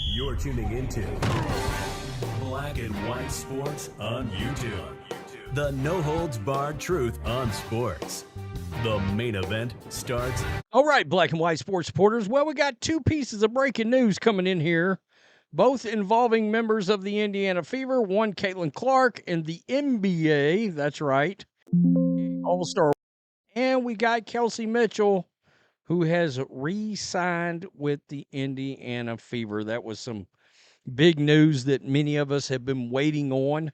You're tuning into Black and White Sports on YouTube. The no-holds-barred truth on sports. The main event starts. All right, Black and White Sports supporters. Well, we got two pieces of breaking news coming in here, both involving members of the Indiana Fever. One, Caitlyn Clark in the NBA. That's right. All-Star. And we got Kelsey Mitchell, who has re-signed with the Indiana Fever. That was some big news that many of us have been waiting on.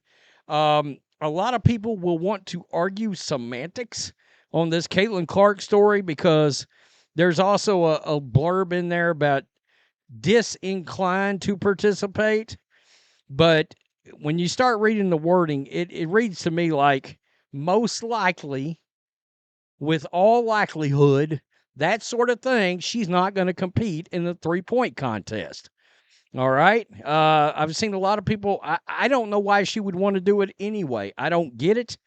A lot of people will want to argue semantics on this Caitlyn Clark story because there's also a blurb in there about disinclined to participate. But when you start reading the wording, it reads to me like most likely, with all likelihood, that sort of thing, she's not going to compete in the three-point contest. All right? I've seen a lot of people. I don't know why she would want to do it anyway. I don't get it.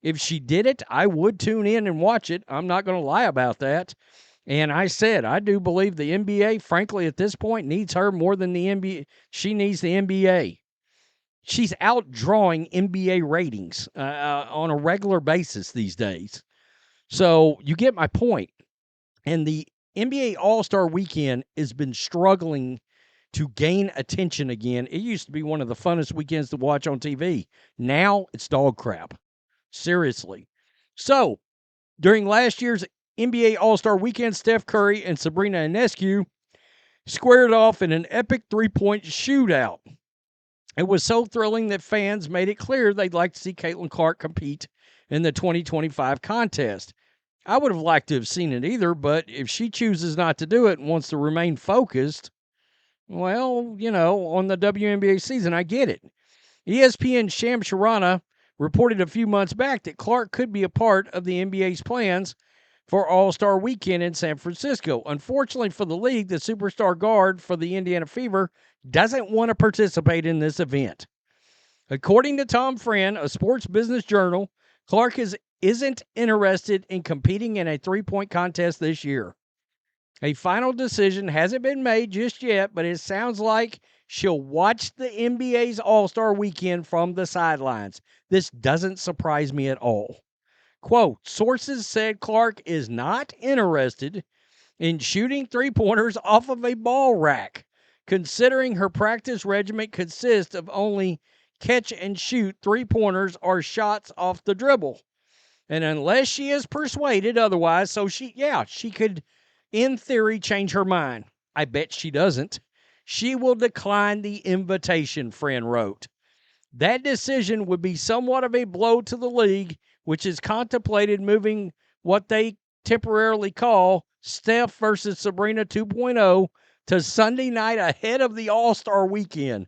If she did it, I would tune in and watch it. I'm not going to lie about that. And I said, I do believe the NBA, frankly, at this point, needs her more than the NBA. She needs the NBA. She's outdrawing NBA ratings on a regular basis these days. So you get my point. And the NBA All-Star Weekend has been struggling to gain attention again. It used to be one of the funnest weekends to watch on TV. Now it's dog crap. Seriously. So, during last year's NBA All-Star Weekend, Steph Curry and Sabrina Ionescu squared off in an epic three-point shootout. It was so thrilling that fans made it clear they'd like to see Caitlyn Clark compete in the 2025 contest. I would have liked to have seen it either, but if she chooses not to do it and wants to remain focused, well, you know, on the WNBA season, I get it. ESPN's Sham Sharana reported a few months back that Clark could be a part of the NBA's plans for All-Star Weekend in San Francisco. Unfortunately for the league, the superstar guard for the Indiana Fever doesn't want to participate in this event. According to Tom Friend, a sports business journal, Clark isn't interested in competing in a three-point contest this year. A final decision hasn't been made just yet, but it sounds like she'll watch the NBA's All-Star Weekend from the sidelines. This doesn't surprise me at all. Quote, sources said Clark is not interested in shooting three-pointers off of a ball rack, considering her practice regimen consists of only catch-and-shoot three-pointers or shots off the dribble. And unless she is persuaded otherwise, so she could, in theory, change her mind. I bet she doesn't. She will decline the invitation, Friend wrote. That decision would be somewhat of a blow to the league, which has contemplated moving what they temporarily call Steph versus Sabrina 2.0 to Sunday night ahead of the All-Star Weekend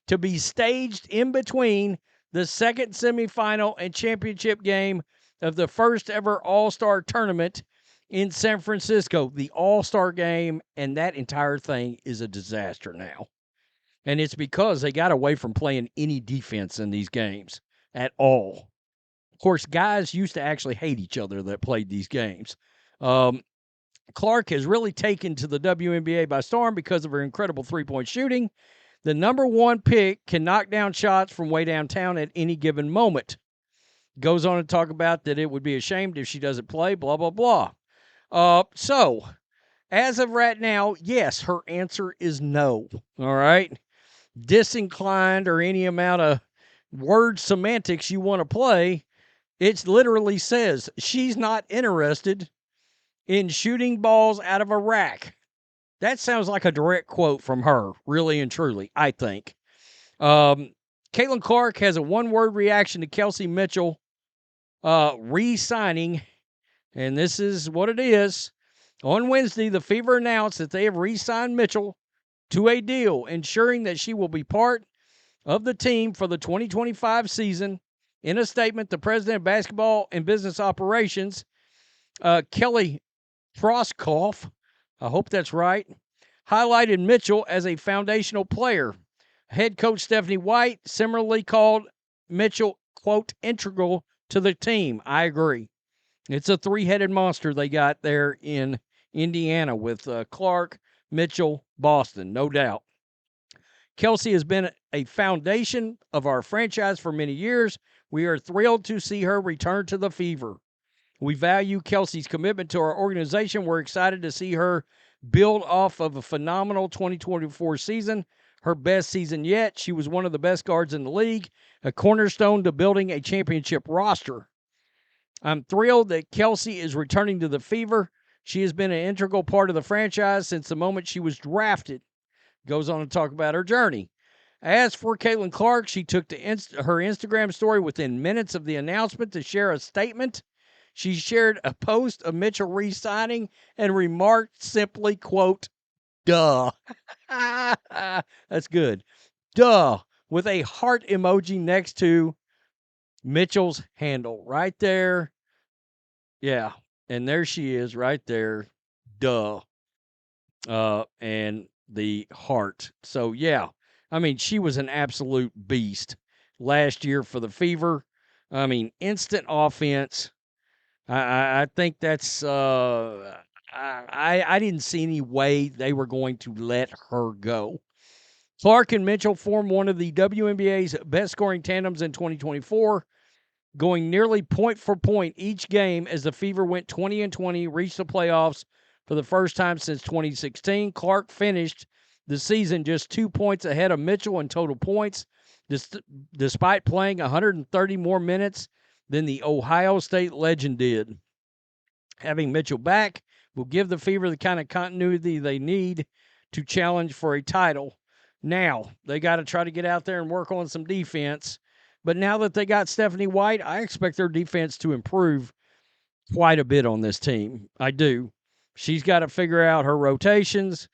to be staged in between the second semifinal and championship game of the first ever All-Star tournament in San Francisco. The All-Star game and that entire thing is a disaster now. And it's because they got away from playing any defense in these games at all. Of course, guys used to actually hate each other that played these games. Clark has really taken to the WNBA by storm because of her incredible three-point shooting. The number one pick can knock down shots from way downtown at any given moment. Goes on to talk about that it would be ashamed if she doesn't play, blah, blah, blah. So, as of right now, yes, her answer is no. All right? Disinclined or any amount of word semantics you want to play, it literally says she's not interested in shooting balls out of a rack. That sounds like a direct quote from her, really and truly, I think. Caitlyn Clark has a one-word reaction to Kelsey Mitchell re-signing, and this is what it is. On Wednesday, the Fever announced that they have re-signed Mitchell to a deal, ensuring that she will be part of the team for the 2025 season. In a statement, the president of basketball and business operations, Kelly Proskoff, I hope that's right, highlighted Mitchell as a foundational player. Head coach Stephanie White similarly called Mitchell, quote, integral to the team. I agree. It's a three-headed monster they got there in Indiana with Clark, Mitchell, Boston, no doubt. Kelsey has been a foundation of our franchise for many years. We are thrilled to see her return to the Fever. We value Kelsey's commitment to our organization. We're excited to see her build off of a phenomenal 2024 season, her best season yet. She was one of the best guards in the league, a cornerstone to building a championship roster. I'm thrilled that Kelsey is returning to the Fever. She has been an integral part of the franchise since the moment she was drafted. Goes on to talk about her journey. As for Caitlyn Clark, she took to her Instagram story within minutes of the announcement to share a statement. She shared a post of Mitchell re-signing and remarked simply, quote, duh. That's good. Duh, with a heart emoji next to Mitchell's handle right there. Yeah, and there she is right there. Duh. And the heart. So, yeah, I mean, she was an absolute beast last year for the Fever. I mean, instant offense. I think that's I didn't see any way they were going to let her go. Clark and Mitchell formed one of the WNBA's best scoring tandems in 2024, going nearly point for point each game as the Fever went 20-20, reached the playoffs for the first time since 2016. Clark finished the season just 2 points ahead of Mitchell in total points, despite playing 130 more minutes than the Ohio State legend did. Having Mitchell back will give the Fever the kind of continuity they need to challenge for a title. Now, they got to try to get out there and work on some defense. But now that they got Stephanie White, I expect their defense to improve quite a bit on this team. I do. She's got to figure out her rotations,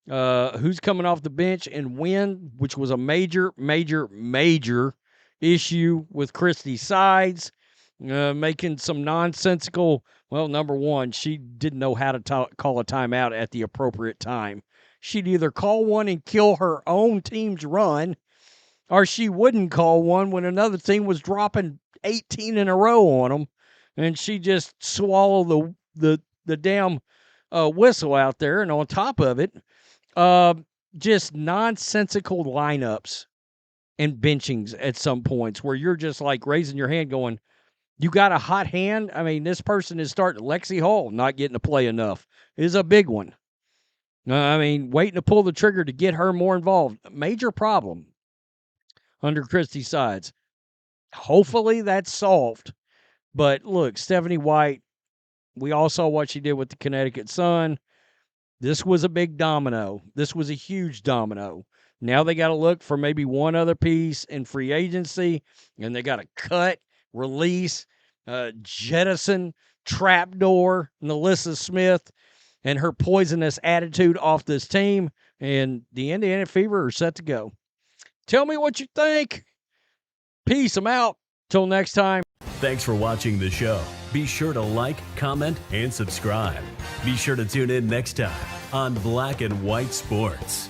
who's coming off the bench and when, which was a major issue with Christy Sides, making some nonsensical. Well, number one, she didn't know how to call a timeout at the appropriate time. She'd either call one and kill her own team's run, or she wouldn't call one when another team was dropping 18 in a row on them, and she just swallowed the damn whistle out there. And on top of it, just nonsensical lineups and benchings at some points where you're just like raising your hand going, you got a hot hand? I mean, this person is starting. Lexi Hall not getting to play enough is a big one. I mean, waiting to pull the trigger to get her more involved. Major problem under Christy Sides. Hopefully that's solved. But look, Stephanie White, we all saw what she did with the Connecticut Sun. This was a big domino. This was a huge domino. Now they got to look for maybe one other piece in free agency, and they got to cut, release, jettison, trapdoor, Nalissa Smith, and her poisonous attitude off this team, and the Indiana Fever are set to go. Tell me what you think. Peace. I'm out. Till next time. Thanks for watching the show. Be sure to like, comment, and subscribe. Be sure to tune in next time on Black and White Sports.